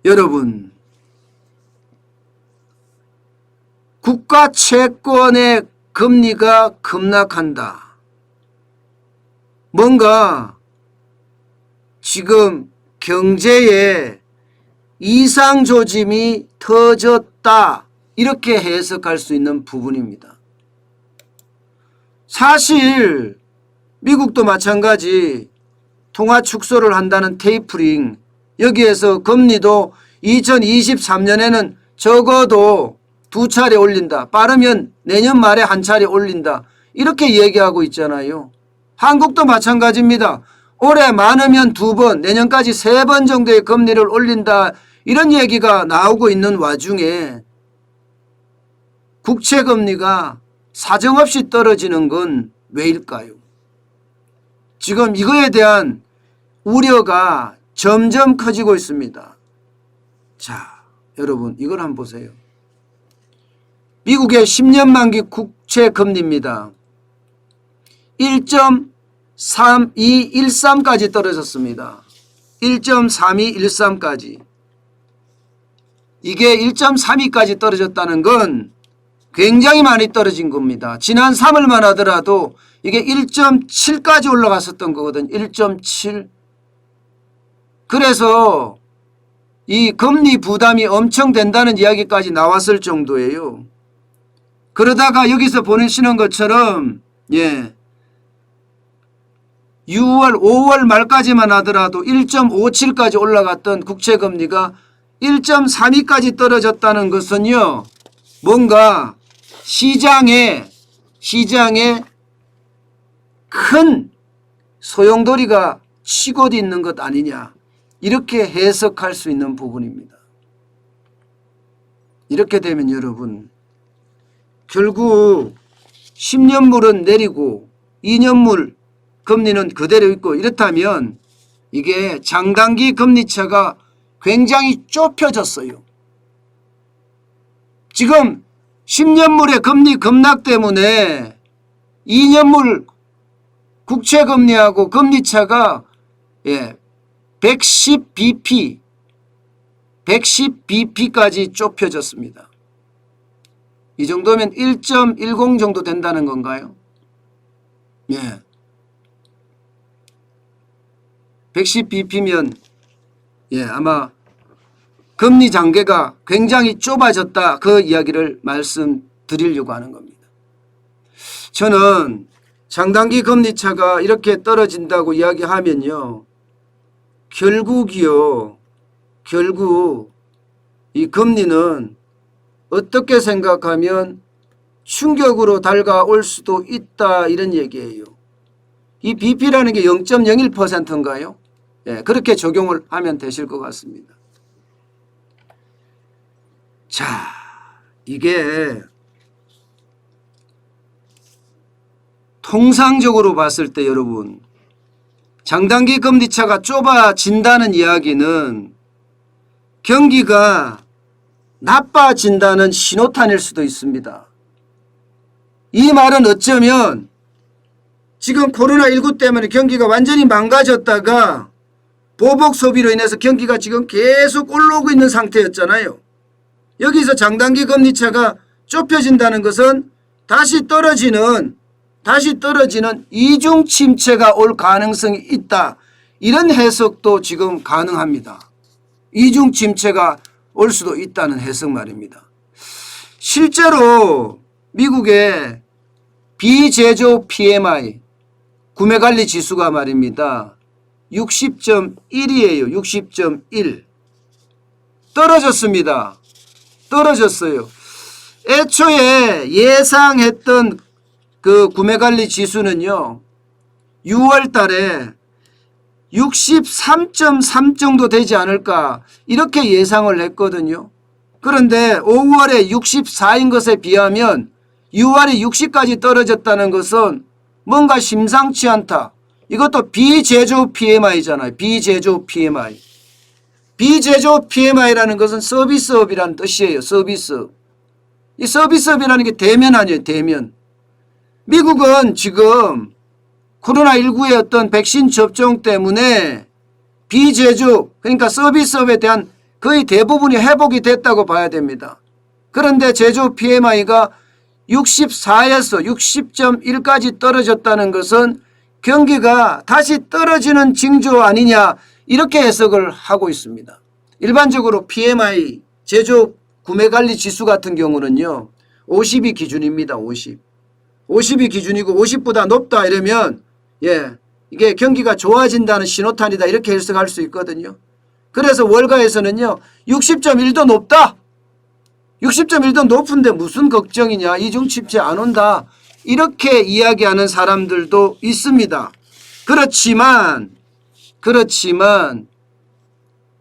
여러분, 국가 채권의 금리가 급락한다. 뭔가 지금 경제에 이상조짐이 터졌다, 이렇게 해석할 수 있는 부분입니다. 사실 미국도 마찬가지 통화 축소를 한다는 테이퍼링, 여기에서 금리도 2023년에는 적어도 2차례 올린다, 빠르면 내년 말에 한 차례 올린다, 이렇게 얘기하고 있잖아요. 한국도 마찬가지입니다. 올해 많으면 2번, 내년까지 3번 정도의 금리를 올린다, 이런 얘기가 나오고 있는 와중에 국채금리가 사정없이 떨어지는 건 왜일까요? 지금 이거에 대한 우려가 점점 커지고 있습니다. 자, 여러분 이걸 한번 보세요. 미국의 10년 만기 국채 금리입니다. 1.3213까지 떨어졌습니다. 1.3213까지. 이게 1.32까지 떨어졌다는 건 굉장히 많이 떨어진 겁니다. 지난 3월만 하더라도 이게 1.7까지 올라갔었던 거거든요. 1.7. 그래서 이 금리 부담이 엄청 된다는 이야기까지 나왔을 정도예요. 그러다가 여기서 보내시는 것처럼 6월, 5월 말까지만 하더라도 1.57까지 올라갔던 국채금리가 1.32까지 떨어졌다는 것은요, 뭔가 시장에 큰 소용돌이가 치고 있는 것 아니냐, 이렇게 해석할 수 있는 부분입니다. 이렇게 되면 여러분, 결국 10년물은 내리고 2년물 금리는 그대로 있고, 이렇다면 이게 장단기 금리차가 굉장히 좁혀졌어요. 지금 10년물의 금리 급락 때문에 2년물 국채금리하고 금리차가 110bp까지 좁혀졌습니다. 이 정도면 1.10 정도 된다는 건가요? 110bp면 아마 금리 장계가 굉장히 좁아졌다, 그 이야기를 말씀드리려고 하는 겁니다. 저는 장단기 금리차가 이렇게 떨어진다고 이야기하면요, 결국 이 금리는 어떻게 생각하면 충격으로 달가올 수도 있다, 이런 얘기예요. 이 BP라는 게 0.01%인가요? 그렇게 적용을 하면 되실 것 같습니다. 자, 이게 통상적으로 봤을 때 여러분, 장단기 금리차가 좁아진다는 이야기는 경기가 나빠진다는 신호탄일 수도 있습니다. 이 말은 어쩌면 지금 코로나19 때문에 경기가 완전히 망가졌다가 보복 소비로 인해서 경기가 지금 계속 올라오고 있는 상태였잖아요. 여기서 장단기 금리차가 좁혀진다는 것은 다시 떨어지는 이중 침체가 올 가능성이 있다, 이런 해석도 지금 가능합니다. 이중 침체가 올 수도 있다는 해석 말입니다. 실제로 미국의 비제조 PMI 구매관리 지수가 말입니다, 60.1이에요. 60.1. 떨어졌어요. 애초에 예상했던 그 구매관리 지수는요, 6월 달에 63.3 정도 되지 않을까, 이렇게 예상을 했거든요. 그런데 5월에 64인 것에 비하면 6월에 60까지 떨어졌다는 것은 뭔가 심상치 않다. 이것도 비제조 PMI잖아요. 비제조 PMI라는 것은 서비스업이라는 뜻이에요. 서비스업. 이 서비스업이라는 게 대면 아니에요. 대면. 미국은 지금 코로나19의 어떤 백신 접종 때문에 비제조, 그러니까 서비스업에 대한 거의 대부분이 회복이 됐다고 봐야 됩니다. 그런데 제조 PMI가 64에서 60.1까지 떨어졌다는 것은 경기가 다시 떨어지는 징조 아니냐 이렇게 해석을 하고 있습니다. 일반적으로 PMI 제조 구매관리 지수 같은 경우는요 50이 기준입니다. 50이 기준이고 50보다 높다 이러면 이게 경기가 좋아진다는 신호탄이다 이렇게 해석할 수 있거든요. 그래서 월가에서는요 60.1도 높다. 60.1도 높은데 무슨 걱정이냐. 이중침체 안 온다. 이렇게 이야기하는 사람들도 있습니다. 그렇지만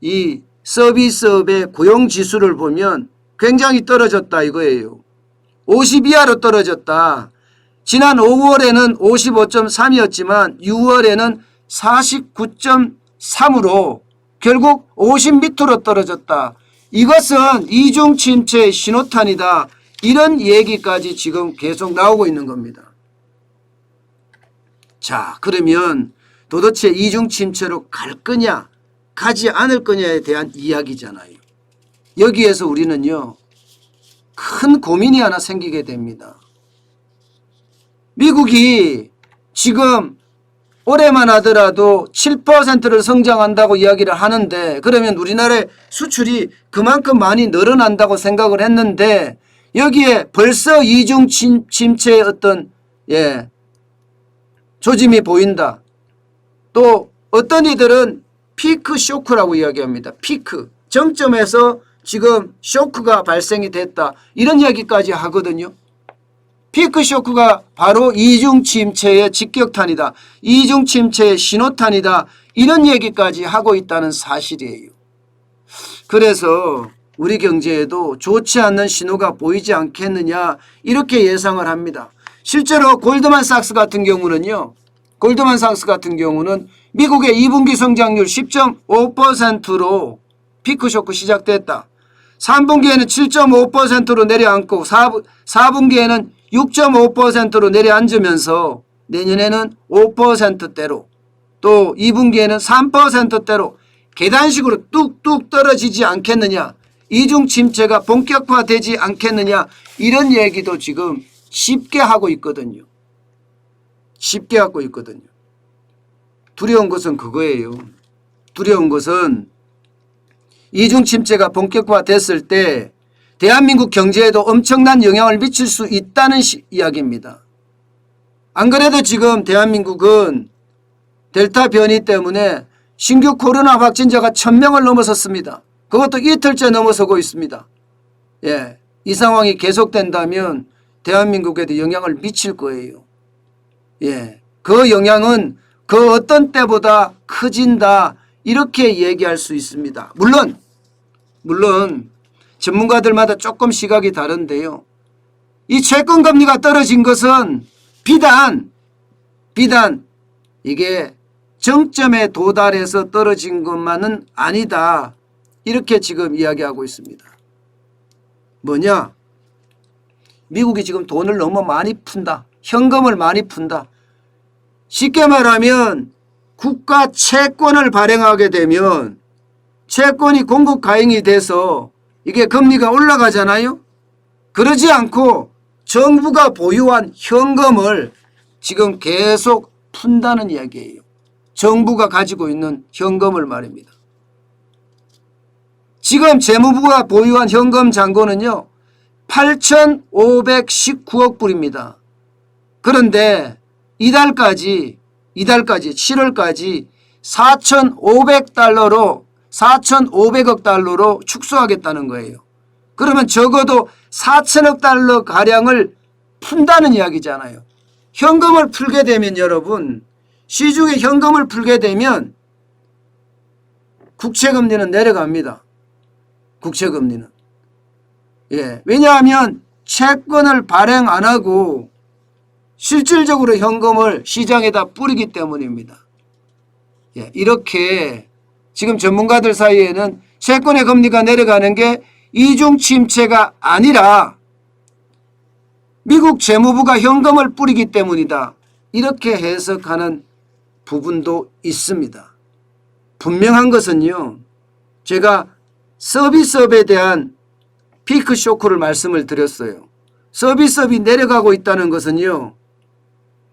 이 서비스업의 고용지수를 보면 굉장히 떨어졌다 이거예요. 50 이하로 떨어졌다. 지난 5월에는 55.3이었지만 6월에는 49.3으로 결국 50 밑으로 떨어졌다. 이것은 이중침체의 신호탄이다. 이런 얘기까지 지금 계속 나오고 있는 겁니다. 자, 그러면 도대체 이중침체로 갈 거냐 가지 않을 거냐에 대한 이야기잖아요. 여기에서 우리는요 큰 고민이 하나 생기게 됩니다. 미국이 지금 올해만 하더라도 7%를 성장한다고 이야기를 하는데 그러면 우리나라의 수출이 그만큼 많이 늘어난다고 생각을 했는데 여기에 벌써 이중 침체의 어떤 조짐이 보인다. 또 어떤 이들은 피크 쇼크라고 이야기합니다. 피크 정점에서 지금 쇼크가 발생이 됐다. 이런 이야기까지 하거든요. 피크 쇼크가 바로 이중 침체의 직격탄이다. 이중 침체의 신호탄이다. 이런 얘기까지 하고 있다는 사실이에요. 그래서 우리 경제에도 좋지 않는 신호가 보이지 않겠느냐 이렇게 예상을 합니다. 실제로 골드만삭스 같은 경우는 미국의 2분기 성장률 10.5%로 피크 쇼크 시작됐다. 3분기에는 7.5%로 내려앉고 4분기에는 6.5%로 내려앉으면서 내년에는 5%대로 또 2분기에는 3%대로 계단식으로 뚝뚝 떨어지지 않겠느냐. 이중 침체가 본격화되지 않겠느냐. 이런 얘기도 지금 쉽게 하고 있거든요. 쉽게 하고 있거든요. 두려운 것은 그거예요. 두려운 것은 이중 침체가 본격화됐을 때 대한민국 경제에도 엄청난 영향을 미칠 수 있다는 이야기입니다. 안 그래도 지금 대한민국은 델타 변이 때문에 신규 코로나 확진자가 1000명을 넘어섰습니다. 그것도 이틀째 넘어서고 있습니다. 이 상황이 계속된다면 대한민국에도 영향을 미칠 거예요. 그 영향은 그 어떤 때보다 커진다 이렇게 얘기할 수 있습니다. 물론 전문가들마다 조금 시각이 다른데요. 이 채권금리가 떨어진 것은 비단 이게 정점에 도달해서 떨어진 것만은 아니다. 이렇게 지금 이야기하고 있습니다. 뭐냐? 미국이 지금 돈을 너무 많이 푼다. 현금을 많이 푼다. 쉽게 말하면 국가 채권을 발행하게 되면 채권이 공급 가행이 돼서 이게 금리가 올라가잖아요. 그러지 않고 정부가 보유한 현금을 지금 계속 푼다는 이야기예요. 정부가 가지고 있는 현금을 말입니다. 지금 재무부가 보유한 현금 잔고는요 8,519억 불입니다. 그런데 이달까지 7월까지 4,500억 달러로 축소하겠다는 거예요. 그러면 적어도 4천억 달러 가량을 푼다는 이야기잖아요. 현금을 풀게 되면 여러분 시중에 현금을 풀게 되면 국채금리는 내려갑니다. 국채금리는. 왜냐하면 채권을 발행 안 하고 실질적으로 현금을 시장에다 뿌리기 때문입니다. 이렇게 지금 전문가들 사이에는 채권의 금리가 내려가는 게 이중 침체가 아니라 미국 재무부가 현금을 뿌리기 때문이다. 이렇게 해석하는 부분도 있습니다. 분명한 것은요. 제가 서비스업에 대한 피크 쇼크를 말씀을 드렸어요. 서비스업이 내려가고 있다는 것은요,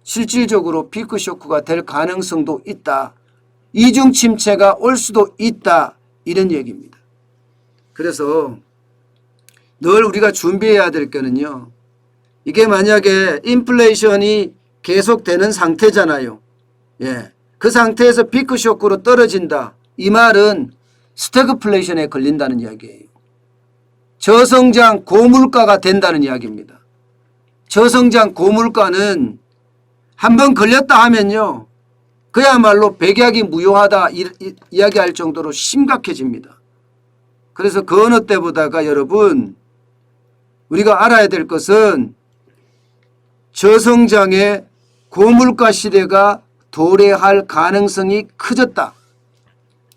실질적으로 피크 쇼크가 될 가능성도 있다. 이중 침체가 올 수도 있다. 이런 얘기입니다. 그래서 늘 우리가 준비해야 될 거는요, 이게 만약에 인플레이션이 계속되는 상태잖아요. 예. 그 상태에서 피크 쇼크로 떨어진다. 이 말은 스태그플레이션에 걸린다는 이야기예요. 저성장 고물가가 된다는 이야기입니다. 저성장 고물가는 한번 걸렸다 하면요, 그야말로 백약이 무효하다 이야기할 정도로 심각해집니다. 그래서 그 어느 때보다가 여러분, 우리가 알아야 될 것은 저성장의 고물가 시대가 도래할 가능성이 커졌다.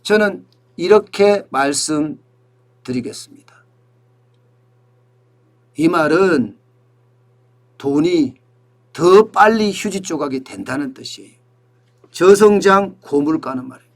저는 이렇게 말씀드리겠습니다. 이 말은 돈이 더 빨리 휴지 조각이 된다는 뜻이에요. 저성장 고물가는 말입니다.